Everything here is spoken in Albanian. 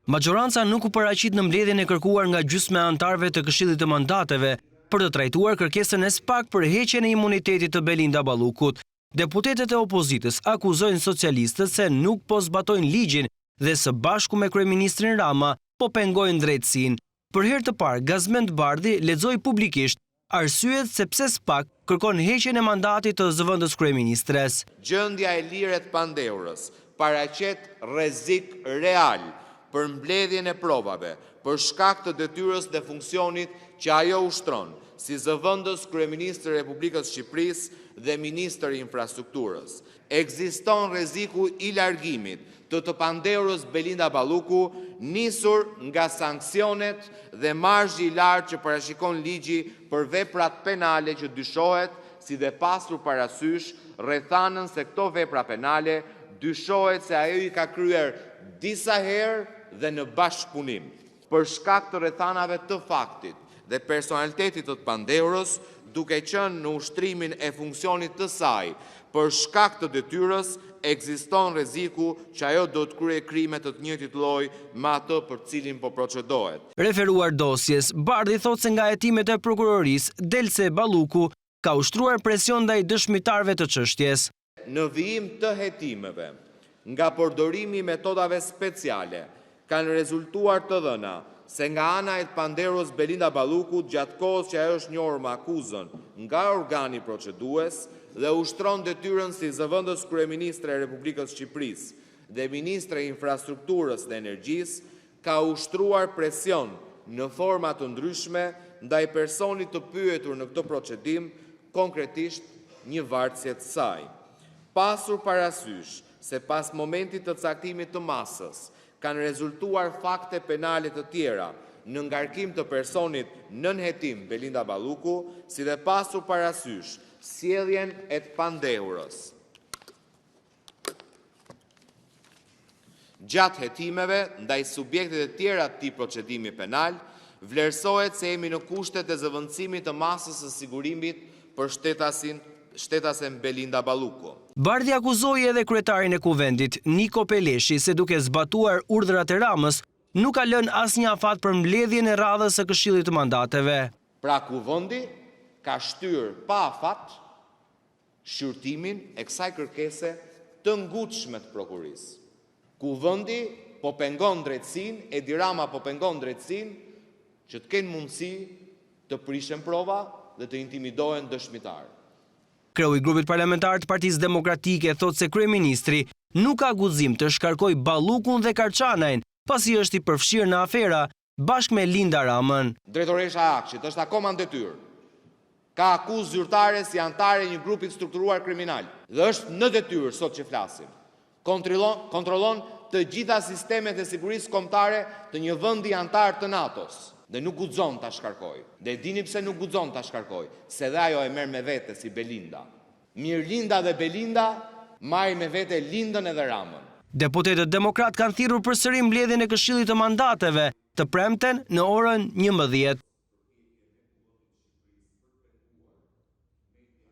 Majoranca nuk u paraqit në mbledhjen e kërkuar nga gjysma e anëtarëve të Këshillit të Mandateve për të trajtuar kërkesën e SPAK për heqjen e imunitetit të Belinda Ballukut. Deputetët e opozitës akuzojnë socialistët se nuk po zbatojnë ligjin dhe së bashku me kryeministrin Rama po pengojnë drejtësinë. Për herë të parë, Gazmend Bardhi lexoi publikisht arsyet sepse SPAK kërkon heqjen e mandatit të zëvendës kryeministres. Gjendja e lirë të Pandeurës paraqet rrezik real për mbledhjen e provave, për shkak të detyrës dhe funksionit që ajo ushtron si zëvendës kryeministër e Republikës Shqipërisë dhe ministër i infrastrukturës. Ekziston rreziku i largimit të Pandeurës Belinda Balluku, nisur nga sanksionet dhe marzhi i lartë që parashikon ligji për veprat penale që dyshohet, si dhe pasur parasysh rrethanën se këto vepra penale dyshohet se ajo i ka kryer disa herë dhe në bashkëpunim. Për shkak të rrethanave të faktit dhe personalitetit të Pandeurës, duke qenë në ushtrimin e funksionit të saj, për shkak të detyrës, ekziston rreziku që ajo do të kryejë krime të njëjtit lloj me atë për cilin po procedohet. Referuar dosjes, Bardhi thotë se nga hetimet e prokurorisë del se Balluku ka ushtruar presion ndaj dëshmitarëve të çështjes. Në vijim të hetimeve, nga përdorimi i metodave speciale, kanë rezultuar të dhëna se nga ana e Pandeurës Belinda Balluku, gjatë kohës që ajo është njohur me akuzën nga organi procedues dhe ushtron detyrën si zëvendës kryeministre e Republikës Shqipërisë dhe ministre e infrastrukturës dhe energjisë, ka ushtruar presion në forma të ndryshme ndaj personit të pyetur në këtë procedim, konkretisht një varësje të saj. Pasur parasysh se pas momentit të caktimit të masës, kanë rezultuar fakte penale të tjera në ngarkim të personit nën hetim Belinda Balluku, si dhe pasur parasysh sjelljen e Pandeurës. Gjatë hetimeve, ndaj subjektet e tjera të këtij procedimi penal, vlerësohet se jemi në kushtet e zëvendësimit të masës së sigurimit për shtetasen Belinda Balluku. Bardhi akuzoi edhe kryetarin e kuvendit, Niko Peleshi, se duke zbatuar urdhrat e Ramës, nuk ka lënë asnjë afat për mbledhjen e radhës së Këshillit të Mandateve. Pra kuvendi ka shtyr pa afat shqyrtimin e kësaj kërkese të ngutshme të prokurisë. Kuvendi po pengon drejtësinë, Edi Rama po pengon drejtësinë që të kenë mundësi të prishen prova dhe të intimidohen dëshmitarë. Kreu i grupit parlamentar të Partisë Demokratike thotë se kryeministri nuk ka guzim të shkarkojë Ballukun dhe Karçanajn, pasi është i përfshirë në afera bashkë me Linda Ramën. Drejtoresha e Akshit është akoma në detyrë. Ka akuzë zyrtare si antare një grupi strukturuar kriminal dhe është në detyrë sot që flasim. Kontrollon të gjitha sistemet e sigurisë kombëtare të një vendi antar të NATO-s dhe nuk guxon ta shkarkojë. Dhe dini pse nuk guxon ta shkarkojë, se dhe ajo e merr me vete si Belinda. Mirlinda dhe Belinda marrin me vete Lindën edhe Ramën. Deputetët demokrat kanë thirrur përsëri mbledhjen e Këshillit të Mandateve të premten në orën 11.